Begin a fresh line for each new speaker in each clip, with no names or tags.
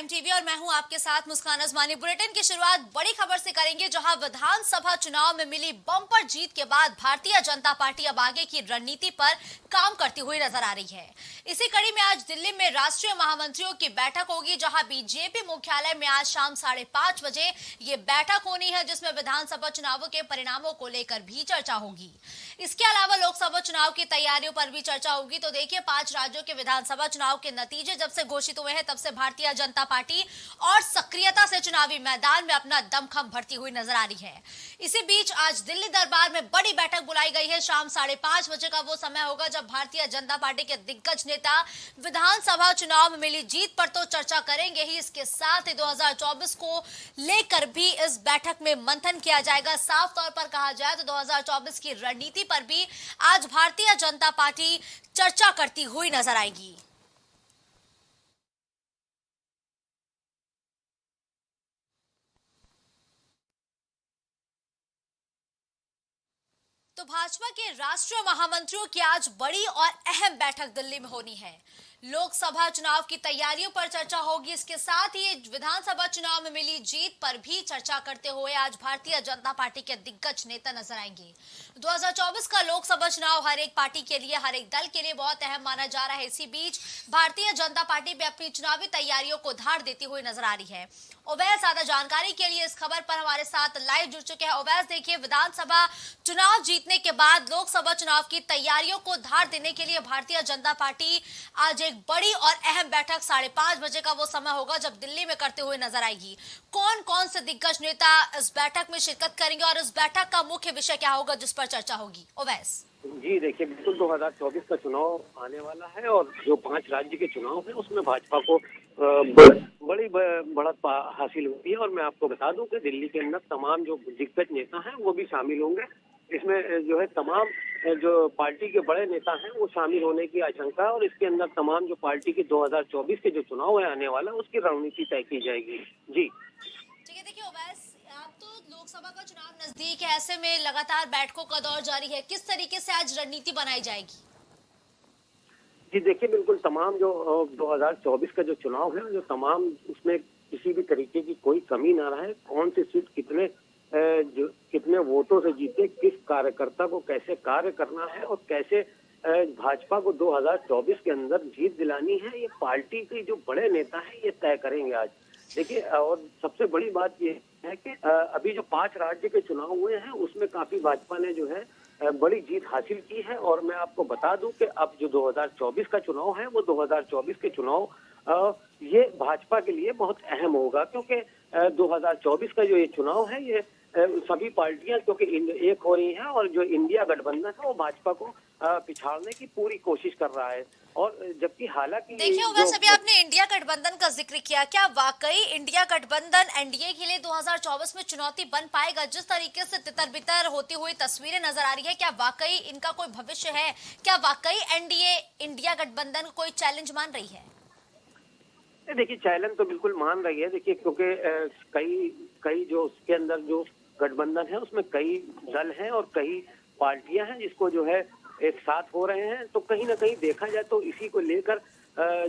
Prime TV और मैं हूं आपके साथ मुस्कान अजमानी। बुलेटिन की शुरुआत बड़ी खबर से करेंगे, जहां विधानसभा चुनाव में मिली बम्पर जीत के बाद भारतीय जनता पार्टी अब आगे की रणनीति पर काम करती हुई नजर आ रही है। इसी कड़ी में आज दिल्ली में राष्ट्रीय महामंत्रियों की बैठक होगी, जहां बीजेपी मुख्यालय में आज शाम 5:30 बजे ये बैठक होनी है, जिसमें विधानसभा चुनावों के परिणामों को लेकर भी चर्चा होगी। इसके अलावा लोकसभा चुनाव की तैयारियों पर भी चर्चा होगी। तो देखिए, 5 राज्यों के विधानसभा चुनाव के नतीजे जब से घोषित हुए हैं, तब से भारतीय जनता पार्टी और सक्रियता से चुनावी मैदान में अपना दमखम भरती हुई नजर आ रही है। इसी बीच आज दिल्ली दरबार में बड़ी बैठक बुलाई गई है। शाम 5:30 बजे का वो समय होगा जब भारतीय जनता पार्टी के दिग्गज नेता विधानसभा चुनाव में मिली जीत पर तो चर्चा करेंगे ही, इसके साथ ही 2024 को लेकर भी इस बैठक में मंथन किया जाएगा। साफ तौर पर कहा जाए तो 2024 की रणनीति पर भी आज भारतीय जनता पार्टी चर्चा करती हुई नजर आएगी। तो भाजपा के राष्ट्रीय महामंत्रियों की आज बड़ी और अहम बैठक दिल्ली में होनी है। लोकसभा चुनाव की तैयारियों पर चर्चा होगी। इसके साथ ही विधानसभा चुनाव में मिली जीत पर भी चर्चा करते हुए आज भारतीय जनता पार्टी के दिग्गज नेता नजर आएंगे। 2024 का लोकसभा चुनाव हर एक पार्टी के लिए, हर एक दल के लिए बहुत अहम माना जा रहा है। इसी बीच भारतीय जनता पार्टी भी अपनी चुनावी तैयारियों को धार देती हुई नजर आ रही है। ओवैस ज्यादा जानकारी के लिए इस खबर पर हमारे साथ लाइव जुड़ चुके हैं। ओवैस, देखिए, विधानसभा चुनाव जीतने के बाद लोकसभा चुनाव की तैयारियों को धार देने के लिए भारतीय जनता पार्टी आज एक बड़ी और अहम बैठक 5:30 बजे का वो समय होगा जब दिल्ली में करते हुए नजर आएगी। कौन कौन से दिग्गज नेता इस बैठक में शिरकत करेंगे और इस बैठक का मुख्य विषय क्या होगा जिस पर चर्चा होगी? ओवैस
जी देखिए, बिल्कुल 2024 का चुनाव आने वाला है और जो 5 राज्य के चुनाव है उसमें भाजपा को बड़ी बढ़त हासिल हुई है। और मैं आपको बता दूं कि दिल्ली के अंदर तमाम जो दिग्गज नेता हैं वो भी शामिल होंगे। इसमें जो है तमाम जो पार्टी के बड़े नेता हैं वो शामिल होने की आशंका है और इसके अंदर तमाम जो पार्टी के 2024 के जो चुनाव है आने वाला, उसकी रणनीति तय की जाएगी। जी
ठीक है। देखिए ओवैस, अब तो लोकसभा का चुनाव नजदीक है, ऐसे में लगातार बैठकों का दौर जारी है। किस तरीके से आज रणनीति बनाई जाएगी?
जी देखिए, बिल्कुल तमाम जो 2024 का जो चुनाव है, जो तमाम उसमें किसी भी तरीके की कोई कमी ना रहे, कौन सी सीट जो कितने वोटों से जीते, किस कार्यकर्ता को कैसे कार्य करना है और कैसे भाजपा को 2024 के अंदर जीत दिलानी है, ये पार्टी के जो बड़े नेता हैं ये तय करेंगे आज। देखिए, और सबसे बड़ी बात ये है कि अभी जो 5 राज्य के चुनाव हुए हैं उसमें काफी भाजपा ने जो है बड़ी जीत हासिल की है। और मैं आपको बता दूं कि अब जो 2024 का चुनाव है वो 2024 के चुनाव ये भाजपा के लिए बहुत अहम होगा, क्योंकि 2024 का जो ये चुनाव है ये सभी पार्टियां क्योंकि एक हो रही हैं और जो इंडिया गठबंधन है वो भाजपा को पिछाड़ने की पूरी कोशिश कर रहा है। और जबकि हालांकि
देखिए ओवैस, अभी आपने इंडिया गठबंधन का जिक्र किया, क्या वाकई इंडिया गठबंधन एनडीए के लिए 2024 में चुनौती बन पाएगा? जिस तरीके से तितर बितर होती हुई तस्वीरें नजर आ रही है, क्या वाकई इनका कोई भविष्य है? क्या वाकई एनडीए इंडिया गठबंधन को कोई चैलेंज मान रही है?
देखिए, चैलेंज तो बिल्कुल मान रही है। देखिए, क्योंकि कई जो उसके अंदर जो गठबंधन है उसमें कई दल हैं और कई पार्टियां हैं जिसको जो है एक साथ हो रहे हैं। तो कहीं ना कहीं देखा जाए तो इसी को लेकर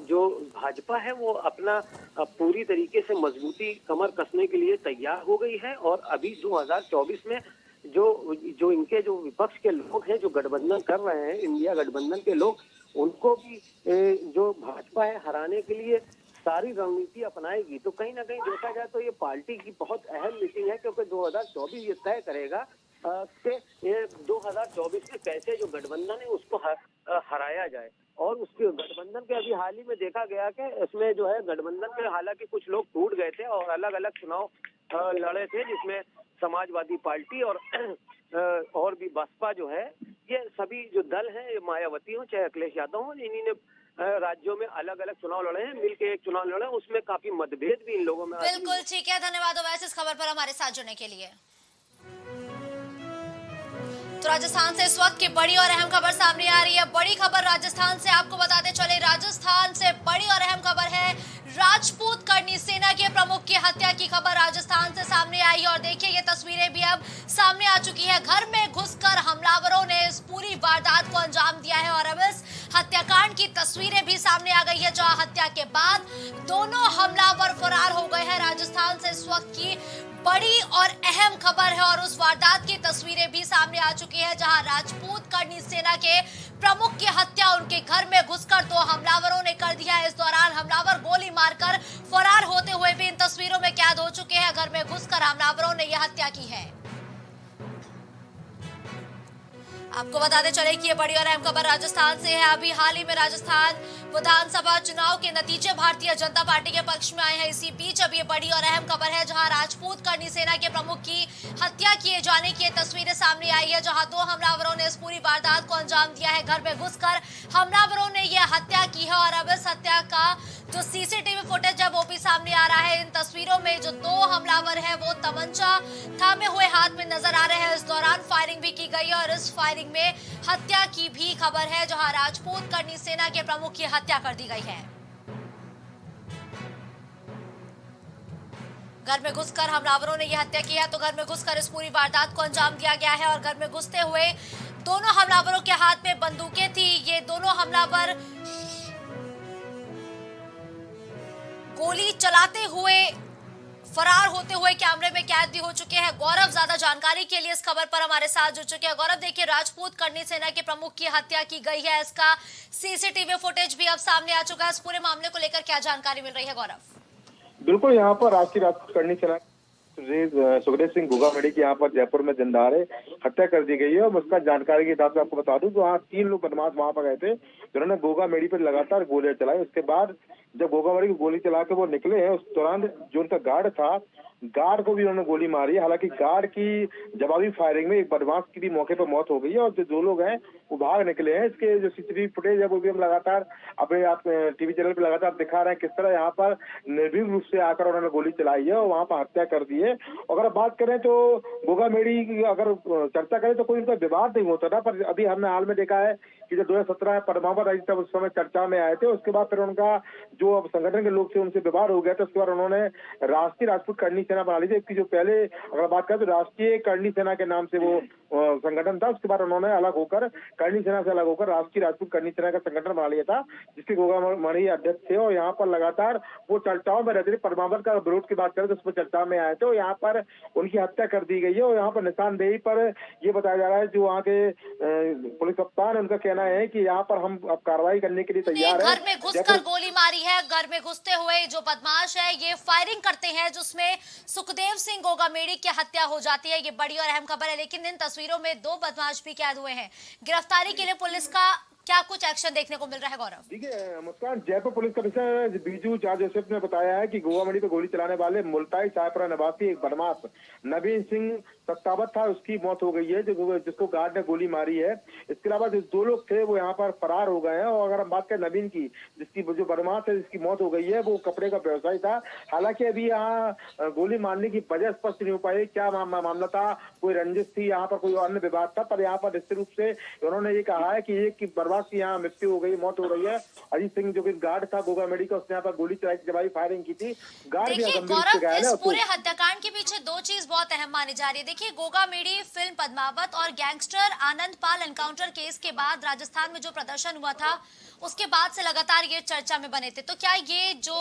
जो भाजपा है वो अपना पूरी तरीके से मजबूती कमर कसने के लिए तैयार हो गई है। और अभी 2024 में जो इनके जो विपक्ष के लोग हैं, जो गठबंधन कर रहे हैं, इंडिया गठबंधन के लोग, उनको भी जो भाजपा है हराने के लिए सारी रणनीति अपनाएगी। तो कहीं ना कहीं देखा जाए तो ये पार्टी की बहुत अहम मीटिंग है, क्योंकि 2024 ये तय करेगा कि ये 2024 में कैसे जो गठबंधन है उसको हराया जाए। और उसके गठबंधन के अभी हाल ही में देखा गया कि इसमें जो है गठबंधन में हालांकि कुछ लोग टूट गए थे और अलग अलग चुनाव लड़े थे, जिसमें समाजवादी पार्टी और भी बसपा जो है, ये सभी जो दल हैं, ये मायावती हो चाहे अखिलेश यादव हो, इन्हीं ने राज्यों में अलग अलग चुनाव लड़े हैं, मिलकर एक चुनाव लड़े, उसमें काफी मतभेद भी इन लोगों में।
बिल्कुल ठीक है, धन्यवाद ओवैस इस खबर पर हमारे साथ जुड़ने के लिए। तो राजस्थान से इस वक्त की बड़ी और अहम खबर सामने आ रही है। बड़ी खबर राजस्थान से आपको बताते चले, राजस्थान से बड़ी और अहम खबर है। राजपूत करनी सेना के प्रमुख की हत्या की खबर राजस्थान से सामने आई और देखिए ये तस्वीरें भी अब सामने आ चुकी है। घर में घुसकर हमलावरों ने इस पूरी वारदात को अंजाम दिया है और अब इस हत्याकांड की तस्वीरें भी सामने आ गई है, जहां हत्या के बाद दोनों हमलावर फरार हो गए हैं। राजस्थान से इस वक्त की बड़ी और अहम खबर है और उस वारदात की तस्वीरें भी सामने आ चुकी है, जहां राजपूत करनी सेना के प्रमुख की हत्या उनके घर में घुसकर 2 हमलावरों ने कर दिया है। इस दौरान हमलावर गोली मारकर फरार होते हुए भी इन तस्वीरों में कैद हो चुके हैं। घर में घुसकर हमलावरों ने यह हत्या की है। आपको बताते चले कि ये बड़ी और अहम खबर राजस्थान से है। अभी हाल ही में राजस्थान विधानसभा चुनाव के नतीजे भारतीय जनता पार्टी के पक्ष में आए हैं। इसी बीच अब ये बड़ी और अहम खबर है, जहां राजपूत करनी सेना के प्रमुख की हत्या किए जाने की तस्वीरें सामने आई है, जहां 2 हमलावरों ने इस पूरी वारदात को अंजाम दिया है। घर में घुसकर हमलावरों ने यह हत्या की है और अब इस हत्या का जो सीसीटीवी फुटेज है वो भी सामने आ रहा है। इन तस्वीरों में जो 2 हमलावर है वो तमंचा थामे हुए हाथ में नजर आ रहे हैं। इस दौरान फायरिंग भी की गई है और इस फायरिंग में हत्या की भी खबर है, जहां राजपूत करनी सेना के प्रमुख की हत्या कर दी गई है। घर में घुसकर हमलावरों ने यह हत्या की है, तो घर में घुसकर इस पूरी वारदात को अंजाम दिया गया है और घर में घुसते हुए दोनों हमलावरों के हाथ में बंदूकें थी। ये दोनों हमलावर गोली चलाते हुए फरार होते हुए कैमरे में कैद भी हो चुके हैं। गौरव ज्यादा जानकारी के लिए इस खबर पर हमारे साथ जुड़ चुके हैं। गौरव, देखिए, राजपूत करनी सेना के प्रमुख की हत्या की गई है, इसका सीसीटीवी फुटेज भी अब सामने आ चुका है। इस पूरे मामले को लेकर क्या जानकारी मिल रही है, गौरव?
बिल्कुल, यहाँ पर राष्ट्रीय राजपूत करनी सेना सुखदेव सिंह घुगामेड़ी की यहाँ पर जयपुर में जिंदारे हत्या कर दी गई है। और उसका जानकारी के हिसाब से आपको बता दूं तो वहाँ 3 लोग बदमाश वहाँ पर गए थे, जिन्होंने घुगामेड़ी पर लगातार गोलियां चलाई। उसके बाद जब घुगामेड़ी की गोली चला के वो निकले हैं, उस दौरान जो उनका गार्ड था, गार्ड को भी उन्होंने गोली मारी है। हालांकि गार्ड की जवाबी फायरिंग में एक बदमाश की भी मौके पर मौत हो गई है और जो 2 लोग हैं वो भाग निकले हैं। इसके जो सीसीटीवी फुटेज है वो भी हम लगातार अपने आप टीवी चैनल पर लगातार दिखा रहे हैं, किस तरह यहाँ पर निर्भीक रूप से आकर उन्होंने गोली चलाई है और वहाँ पर हत्या कर दी है। अगर बात करें तो घुगामेड़ी की अगर चर्चा करें तो कोई उनका विवाद नहीं होता था, पर अभी हमने हाल में देखा है कि जब 2017 पद्मावत आई तब उस समय चर्चा में आए थे। उसके बाद फिर उनका जो संगठन के लोग थे उनसे विवाद हो गया था। उसके बाद उन्होंने राष्ट्रीय राजपूत करनी सेना बना ली थी, जो पहले अगर बात करें तो राष्ट्रीय करनी सेना के नाम से वो संगठन था। उसके बाद उन्होंने अलग होकर करनी सेना से अलग होकर राष्ट्रीय राजपूत करनी सेना का संगठन बना लिया था, जिसके घुगामेड़ी अध्यक्ष थे और यहाँ पर लगातार वो चर्चाओं में रहते थे। पद्मावत का विरोध की बात करें तो उस पर चर्चा में आए थे और यहाँ पर उनकी हत्या कर दी गई है। और यहाँ पर निशानदेही पर ये बताया जा रहा है, जो वहाँ के पुलिस कप्तान, उनका कहना है कि यहाँ पर हम अब कार्रवाई करने के लिए तैयार है।
घर में घुसकर गोली मारी है। घर में घुसते हुए जो बदमाश है ये फायरिंग करते हैं, जिसमें सुखदेव सिंह घुगामेड़ी की हत्या हो जाती है। ये बड़ी और अहम खबर है, लेकिन इन तस्वीरों में 2 बदमाश भी कैद हुए हैं। गिरफ्तारी के लिए पुलिस का क्या कुछ एक्शन देखने को मिल रहा है, गौरव?
देखिए मुस्कान, जयपुर पुलिस कमिश्नर बीजू झा जोसेफ ने बताया है कि घुगामेड़ी पे गोली चलाने वाले मुल्ताई सायपुरा निवासी एक बदमाश नवीन सिंह सत्तावत था, उसकी मौत हो गई है, जिसको गार्ड ने गोली मारी है। इसके अलावा जो 2 लोग थे वो यहाँ पर फरार हो गए हैं। और अगर हम बात करें नवीन की, जिसकी जो बदमाश है जिसकी मौत हो गई है, वो कपड़े का व्यवसायी था। हालांकि अभी यहाँ गोली मारने की वजह स्पष्ट नहीं हो पाई, क्या मामला था, कोई रंजिश थी, यहाँ पर कोई अन्य विवाद था। पर यहाँ पर निश्चित रूप से उन्होंने ये कहा है कि एक बदमाश की यहाँ मृत्यु हो गई, मौत हो रही है। अजीत सिंह जो कि गार्ड था घुगामेड़ी का, उसने यहाँ पर गोली चलाई, जवाबी फायरिंग की थी। गार्ड भी
गौरव, इस पूरे हत्याकांड के पीछे 2 चीज बहुत अहम मानी जा रही है। देखिए, घुगामेड़ी फिल्म पद्मावत और गैंगस्टर आनंद पाल एनकाउंटर केस के बाद राजस्थान में जो प्रदर्शन हुआ था, उसके बाद से लगातार ये चर्चा में बने थे। तो क्या ये जो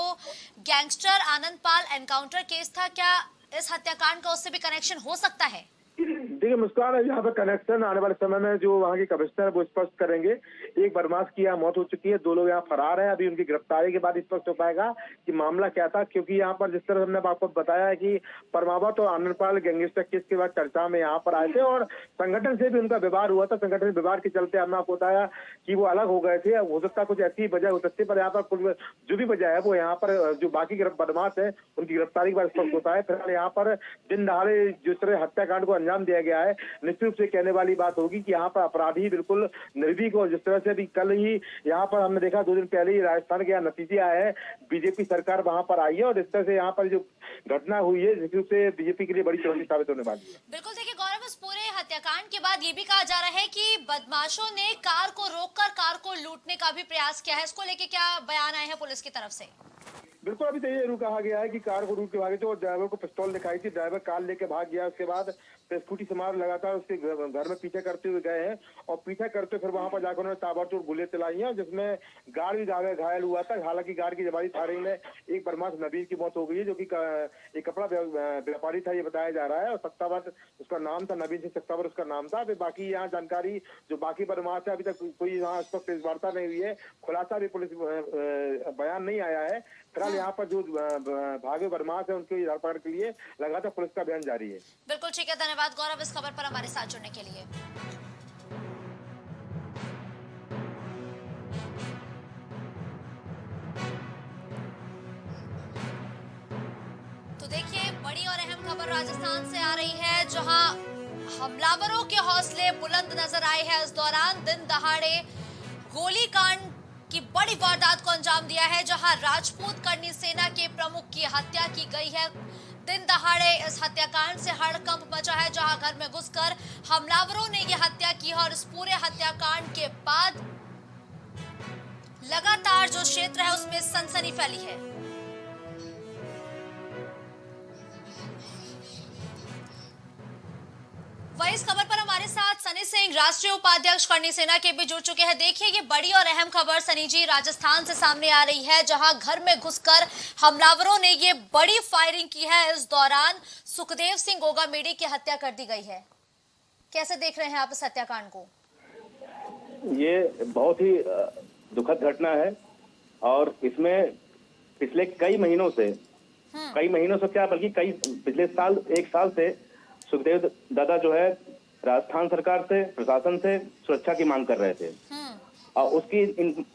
गैंगस्टर आनंद पाल एनकाउंटर केस था, क्या इस हत्याकांड का उससे भी कनेक्शन हो सकता है?
देखिए मुस्कान, है यहाँ पर कनेक्शन आने वाले समय में जो वहाँ के कमिश्नर वो स्पष्ट करेंगे। एक बदमाश की यहाँ मौत हो चुकी है, 2 लोग यहाँ फरार है। अभी उनकी गिरफ्तारी के बाद स्पष्ट हो पाएगा कि मामला क्या था, क्योंकि यहाँ पर जिस तरह हमने आपको बताया है कि पद्मावत और आनंदपाल गैंगस्टर केस के बाद चर्चा में यहाँ पर आए थे और संगठन से भी उनका विवाद हुआ था। संगठन विवाद के चलते हमने आपको बताया कि वो अलग हो गए थे। हो सकता कुछ ऐसी वजह हो सकती है, पर यहाँ पर जो भी वजह है वो यहाँ पर जो बाकी बदमाश है उनकी गिरफ्तारी के बाद स्पष्ट होता है। फिलहाल यहाँ पर दिन दहाड़े जिस तरह हत्याकांड को अंजाम दिया गया है, निश्चित रूप से कहने वाली बात होगी कि यहाँ पर अपराधी बिल्कुल निर्भीक। और जिस तरह से अभी कल ही यहाँ पर हमने देखा, 2 दिन पहले ही राजस्थान के यहाँ नतीजे आए हैं, बीजेपी सरकार वहां पर आई है और इस तरह से यहाँ पर जो घटना हुई है निश्चित रूप से बीजेपी के लिए बड़ी चुनौती साबित होने वाली है।
बिल्कुल, देखिए गौरव, इस पूरे हत्याकांड के बाद ये भी कहा जा रहा है कि बदमाशों ने कार को रोककर कार को लूटने का भी प्रयास किया है। इसको लेके क्या बयान आए हैं पुलिस की तरफ से?
बिल्कुल, अभी तो ये जरूर कहा गया है कि कार को रोक के भागे थे और ड्राइवर को पिस्तौल दिखाई थी। ड्राइवर कार लेके भाग गया। उसके बाद फिर स्कूटी से मार लगातार उसके घर में पीछे करते हुए गए हैं और पीछा करते फिर वहां पर जाकर उन्होंने ताबड़तोड़ गोलियां चलाई हैं, जिसमें गार्ड भी घायल हुआ था। हालांकि गार्ड की जवाबी फायरिंग में एक बदमाश नबील की मौत हो गई है, जो कि एक कपड़ा व्यापारी था, ये बताया जा रहा है। और सत्तावर उसका नाम था, नबील सिंह सत्तावर उसका नाम था। फिर बाकी यहाँ जानकारी जो बाकी बदमाश है, अभी तक कोई यहाँ इस पर तेज वार्ता नहीं हुई है, खुलासा भी पुलिस बयान नहीं आया है। फिलहाल यहाँ पर जो भागे बदमाश है उनकी धरपकड़ के लिए लगातार पुलिस का अभियान जारी है।
बिल्कुल ठीक है, धन्यवाद गौरव इस खबर पर हमारे साथ जुड़ने के लिए। तो देखिए, बड़ी और अहम खबर राजस्थान से आ रही है, जहां हमलावरों के हौसले बुलंद नजर आए हैं। इस दौरान दिन दहाड़े गोलीकांड की बड़ी वारदात को अंजाम दिया है, जहां राजपूत करनी सेना के प्रमुख की हत्या की गई है। दिन दहाड़े इस हत्याकांड से हड़कंप मचा है, जहां घर में घुसकर हमलावरों ने यह हत्या की है। और इस पूरे हत्याकांड के बाद लगातार जो क्षेत्र है उसमें सनसनी फैली है। वही इस खबर पर हमारे साथ सनी सिंह, राष्ट्रीय उपाध्यक्ष करनी सेना के भी जुड़ चुके हैं। देखिए, ये बड़ी और अहम खबर सनी जी राजस्थान से सामने आ रही है, जहां घर में घुसकर हमलावरों ने ये बड़ी फायरिंग की है। इस दौरान सुखदेव सिंह गोगामेडी की हत्या कर दी गई है। कैसे देख रहे हैं आप इस हत्याकांड को?
ये बहुत ही दुखद घटना है और इसमें पिछले कई महीनों से क्या बल्कि पिछले साल 1 साल से सुखदेव दादा जो है राजस्थान सरकार से, प्रशासन से सुरक्षा की मांग कर रहे थे और उसकी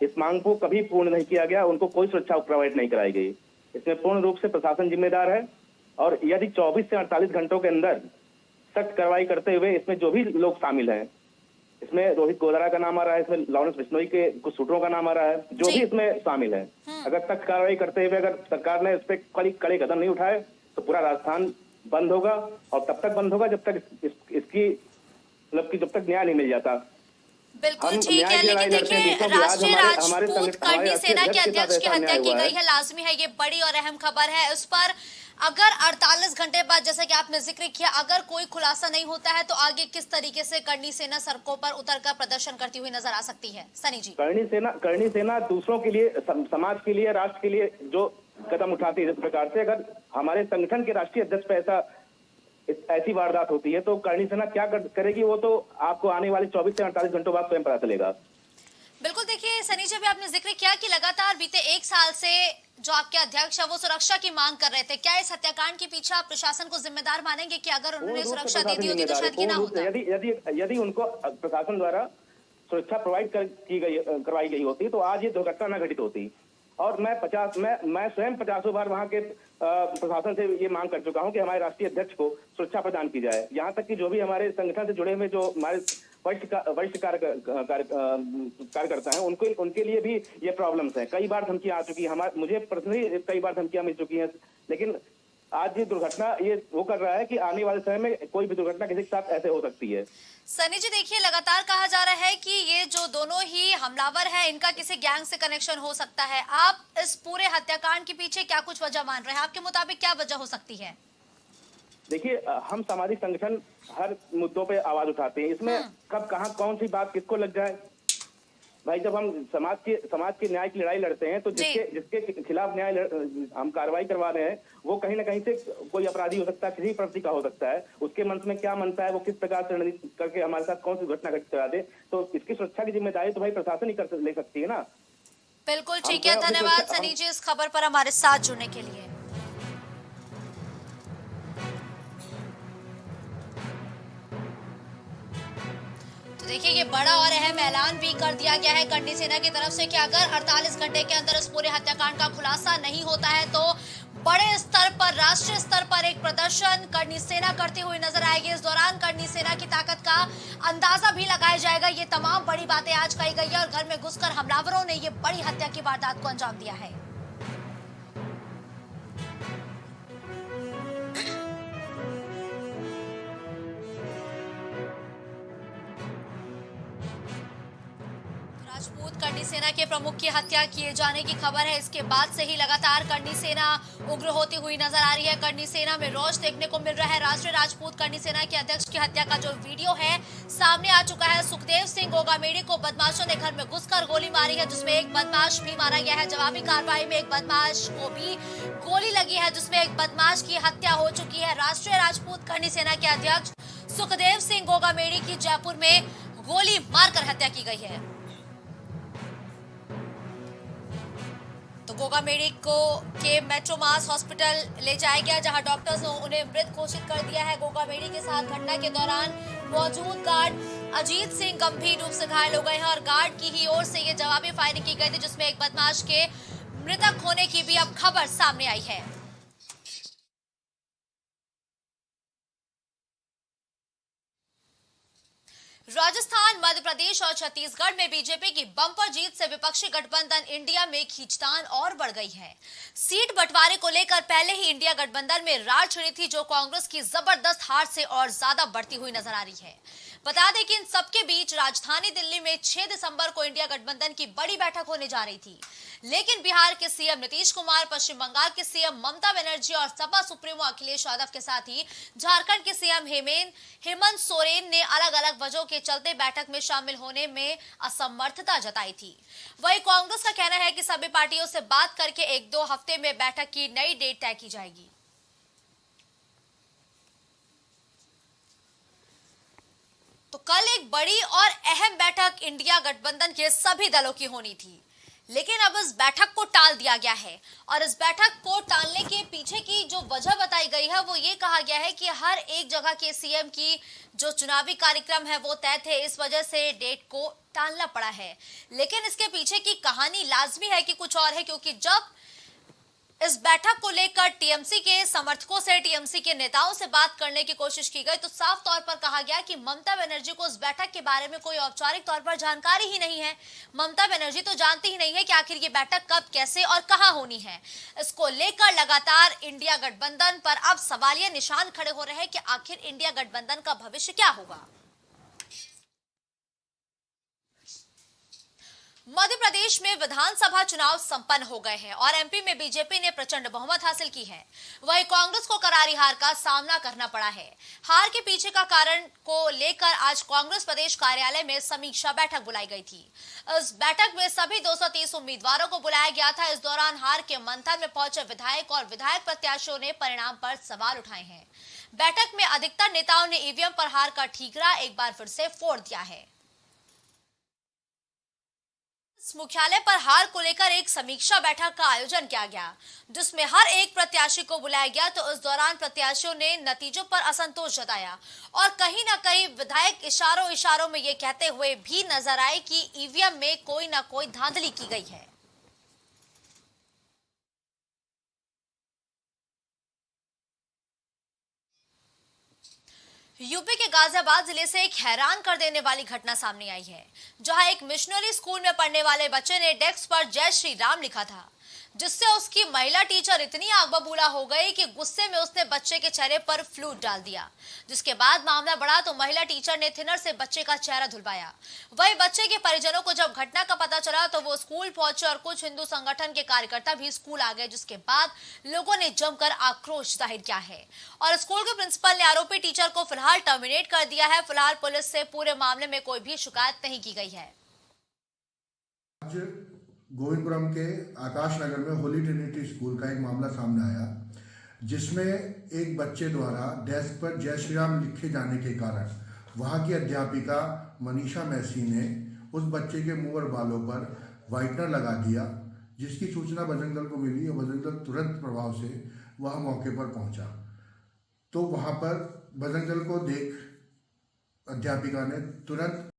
इस मांग को कभी पूर्ण नहीं किया गया। उनको कोई सुरक्षा प्रोवाइड नहीं कराई गई। इसमें पूर्ण रूप से प्रशासन जिम्मेदार है और यदि 24 से 48 घंटों के अंदर सख्त कार्रवाई करते हुए इसमें जो भी लोग शामिल हैं, इसमें रोहित गोदारा का नाम आ रहा है, इसमें लॉरेंस बिश्नोई के कुछ सूत्रों का नाम आ रहा है, जो भी इसमें शामिल है, अगर सख्त कार्रवाई करते हुए अगर सरकार ने इस पर कड़े कदम नहीं उठाए तो पूरा राजस्थान बंद होगा और तब तक बंद होगा जब तक इसकी मतलब कि जब तक न्याय नहीं मिल जाता।
बिल्कुल ठीक है, लेकिन देखिए, राष्ट्रीय राजपूत करनी सेना के अध्यक्ष की हत्या की गई है, लाजमी है, ये बड़ी और अहम खबर है। उस पर अगर 48 घंटे बाद, जैसा कि आपने जिक्र किया, अगर कोई खुलासा नहीं होता है तो आगे किस तरीके से करनी सेना सड़कों पर उतरकर प्रदर्शन करती हुई नजर आ सकती है? सनी जी,
करनी सेना दूसरों के लिए, समाज के लिए, राष्ट्र के लिए जो कदम उठाती है, इस प्रकार से अगर हमारे संगठन के राष्ट्रीय अध्यक्ष पे ऐसी वारदात होती है तो करनी सेना क्या करेगी, वो तो आपको आने वाले 24 से 48 घंटों बाद स्वयं पता चलेगा।
बिल्कुल, देखिए सनी जी, भी आपने जिक्र किया कि लगातार बीते 1 साल से जो आपके अध्यक्ष है वो सुरक्षा की मांग कर रहे थे। क्या इस हत्याकांड के पीछे आप प्रशासन को जिम्मेदार मानेंगे कि अगर उन्होंने सुरक्षा दी दी होती तो शायद ये ना होता?
यदि उनको प्रशासन द्वारा सुरक्षा प्रोवाइड करवाई गई होती तो आज ये दुर्घटना न घटित होती। और मैं स्वयं 50 बार वहां के प्रशासन से ये मांग कर चुका हूं कि हमारे राष्ट्रीय अध्यक्ष को सुरक्षा प्रदान की जाए। यहाँ तक कि जो भी हमारे संगठन से जुड़े हुए जो हमारे वरिष्ठ कार्यकर्ता हैं, उनके लिए भी ये प्रॉब्लम्स है। कई बार धमकी आ चुकी है, मुझे पर्सनली कई बार धमकियां मिल चुकी हैं, लेकिन आज ये दुर्घटना ये वो कर रहा है कि आने वाले समय में कोई भी दुर्घटना किसी के साथ ऐसे हो सकती है।
सनी जी, देखिए, लगातार कहा जा रहा है कि ये जो दोनों ही हमलावर हैं, इनका किसी गैंग से कनेक्शन हो सकता है। आप इस पूरे हत्याकांड के पीछे क्या कुछ वजह मान रहे हैं? आपके मुताबिक क्या वजह हो सकती है?
देखिए, हम सामाजिक संगठन हर मुद्दों पे आवाज उठाते हैं। इसमें कब कहाँ कौन सी बात किसको लग जाए, भाई जब हम समाज के न्याय की लड़ाई लड़ते हैं तो जिसके खिलाफ हम कार्रवाई करवा रहे हैं वो कहीं ना कहीं से कोई अपराधी हो सकता है, किसी प्रवृत्ति का हो सकता है। उसके मन में क्या मनता है, वो किस प्रकार से रणनीति करके हमारे साथ कौन सी घटना घटित करा दे, तो इसकी सुरक्षा की जिम्मेदारी तो भाई प्रशासन ही ले सकती है ना।
बिल्कुल ठीक है, धन्यवाद सनी जी इस खबर पर हमारे साथ जुड़ने के लिए। देखिए, ये बड़ा और अहम ऐलान भी कर दिया गया है करनी सेना की तरफ से कि अगर 48 घंटे के अंदर इस पूरे हत्याकांड का खुलासा नहीं होता है तो बड़े स्तर पर, राष्ट्रीय स्तर पर एक प्रदर्शन करनी सेना करती हुई नजर आएगी। इस दौरान करनी सेना की ताकत का अंदाजा भी लगाया जाएगा। ये तमाम बड़ी बातें आज कही गई है और घर में घुसकर हमलावरों ने ये बड़ी हत्या की वारदात को अंजाम दिया है। राजपूत करनी सेना के प्रमुख की हत्या किए जाने की खबर है। इसके बाद से ही लगातार करनी सेना उग्र होती हुई नजर आ रही है। करनी सेना में रोष देखने को मिल रहा है। राष्ट्रीय राजपूत करनी सेना के अध्यक्ष की हत्या का जो वीडियो है सामने आ चुका है। सुखदेव सिंह गोगामेड़ी को बदमाशों ने घर में घुसकर गोली मारी है, जिसमें एक बदमाश भी मारा गया है। जवाबी कार्रवाई में एक बदमाश को भी गोली लगी है, जिसमें एक बदमाश की हत्या हो चुकी है। राष्ट्रीय राजपूत करनी सेना के अध्यक्ष सुखदेव सिंह गोगामेड़ी की जयपुर में गोली मारकर हत्या की गई है। तो गोगामेड़ी को के मेट्रोमास हॉस्पिटल ले जाया गया, जहां डॉक्टर्स ने उन्हें मृत घोषित कर दिया है। गोगामेड़ी के साथ घटना के दौरान मौजूद गार्ड अजीत सिंह गंभीर रूप से घायल हो गए हैं और गार्ड की ही ओर से ये जवाबी फायरिंग की गई थी, जिसमें एक बदमाश के मृतक होने की भी अब खबर सामने आई है। राजस्थान, मध्य प्रदेश और छत्तीसगढ़ में बीजेपी की बम्पर जीत से विपक्षी गठबंधन इंडिया में खींचतान और बढ़ गई है। सीट बंटवारे को लेकर पहले ही इंडिया गठबंधन में रार छिड़ी थी, जो कांग्रेस की जबरदस्त हार से और ज्यादा बढ़ती हुई नजर आ रही है। बता दें कि इन सबके बीच राजधानी दिल्ली में 6 दिसंबर को इंडिया गठबंधन की बड़ी बैठक होने जा रही थी, लेकिन बिहार के सीएम नीतीश कुमार, पश्चिम बंगाल के सीएम ममता बनर्जी और सपा सुप्रीमो अखिलेश यादव के साथ ही झारखंड के सीएम हेमंत सोरेन ने अलग अलग वजहों के चलते बैठक में शामिल होने में असमर्थता जताई थी। वहीं कांग्रेस का कहना है कि सभी पार्टियों से बात करके 1-2 हफ्ते में बैठक की नई डेट तय की जाएगी। तो कल एक बड़ी और अहम बैठक इंडिया गठबंधन के सभी दलों की होनी थी, लेकिन अब इस बैठक को टाल दिया गया है। और इस बैठक को टालने के पीछे की जो वजह बताई गई है वो ये कहा गया है कि हर एक जगह के सीएम की जो चुनावी कार्यक्रम है वो तय थे, इस वजह से डेट को टालना पड़ा है। लेकिन इसके पीछे की कहानी लाजमी है कि कुछ और है, क्योंकि जब इस बैठक को लेकर टीएमसी के समर्थकों से, टीएमसी के नेताओं से बात करने की कोशिश की गई, तो साफ तौर पर कहा गया कि ममता बनर्जी को इस बैठक के बारे में कोई औपचारिक तौर पर जानकारी ही नहीं है। ममता बनर्जी तो जानती ही नहीं है कि आखिर ये बैठक कब, कैसे और कहां होनी है। इसको लेकर लगातार इंडिया गठबंधन पर अब सवालिया निशान खड़े हो रहे हैं कि आखिर इंडिया गठबंधन का भविष्य क्या होगा। मध्य प्रदेश में विधानसभा चुनाव संपन्न हो गए हैं और एमपी में बीजेपी ने प्रचंड बहुमत हासिल की है। वहीं कांग्रेस को करारी हार का सामना करना पड़ा है। हार के पीछे का कारण को लेकर आज कांग्रेस प्रदेश कार्यालय में समीक्षा बैठक बुलाई गई थी। इस बैठक में सभी 230 उम्मीदवारों को बुलाया गया था। इस दौरान हार के मंथन में पहुंचे विधायक और विधायक प्रत्याशियों ने परिणाम पर सवाल उठाए हैं। बैठक में अधिकतर नेताओं ने ईवीएम पर हार का ठीकरा एक बार फिर से फोड़ दिया है। मुख्यालय पर हार को लेकर एक समीक्षा बैठक का आयोजन किया गया, जिसमें हर एक प्रत्याशी को बुलाया गया। तो इस दौरान प्रत्याशियों ने नतीजों पर असंतोष जताया और कहीं ना कहीं विधायक इशारों में ये कहते हुए भी नजर आए कि ईवीएम में कोई ना कोई धांधली की गई है। यूपी के गाजियाबाद जिले से एक हैरान कर देने वाली घटना सामने आई है, जहां एक मिशनरी स्कूल में पढ़ने वाले बच्चे ने डेस्क पर जय श्री राम लिखा था, जिससे उसकी महिला टीचर इतनी आग बबूला हो गई कि गुस्से में उसने बच्चे के चेहरे पर फ्लूइड डाल दिया। जिसके बाद मामला बढ़ा तो महिला टीचर ने थिनर से बच्चे का चेहरा धुलवाया। वहीं बच्चे के परिजनों को जब घटना का पता चला तो वो स्कूल पहुंचे और कुछ हिंदू संगठन के कार्यकर्ता भी स्कूल आ गए, जिसके बाद लोगों ने जमकर आक्रोश जाहिर किया है और स्कूल के प्रिंसिपल ने आरोपी टीचर को फिलहाल टर्मिनेट कर दिया है। फिलहाल पुलिस से पूरे मामले में कोई भी शिकायत नहीं की गई है।
गोविंदपुरम के आकाश नगर में होली ट्रिनिटी स्कूल का एक मामला सामने आया, जिसमें एक बच्चे द्वारा डेस्क पर जय श्री राम लिखे जाने के कारण वहां की अध्यापिका मनीषा मैसी ने उस बच्चे के मुंह और बालों पर व्हाइटनर लगा दिया, जिसकी सूचना बजरंग दल को मिली और बजरंग दल तुरंत प्रभाव से वहां मौके पर पहुंचा। तो वहां पर बजरंग दल को देख अध्यापिका ने तुरंत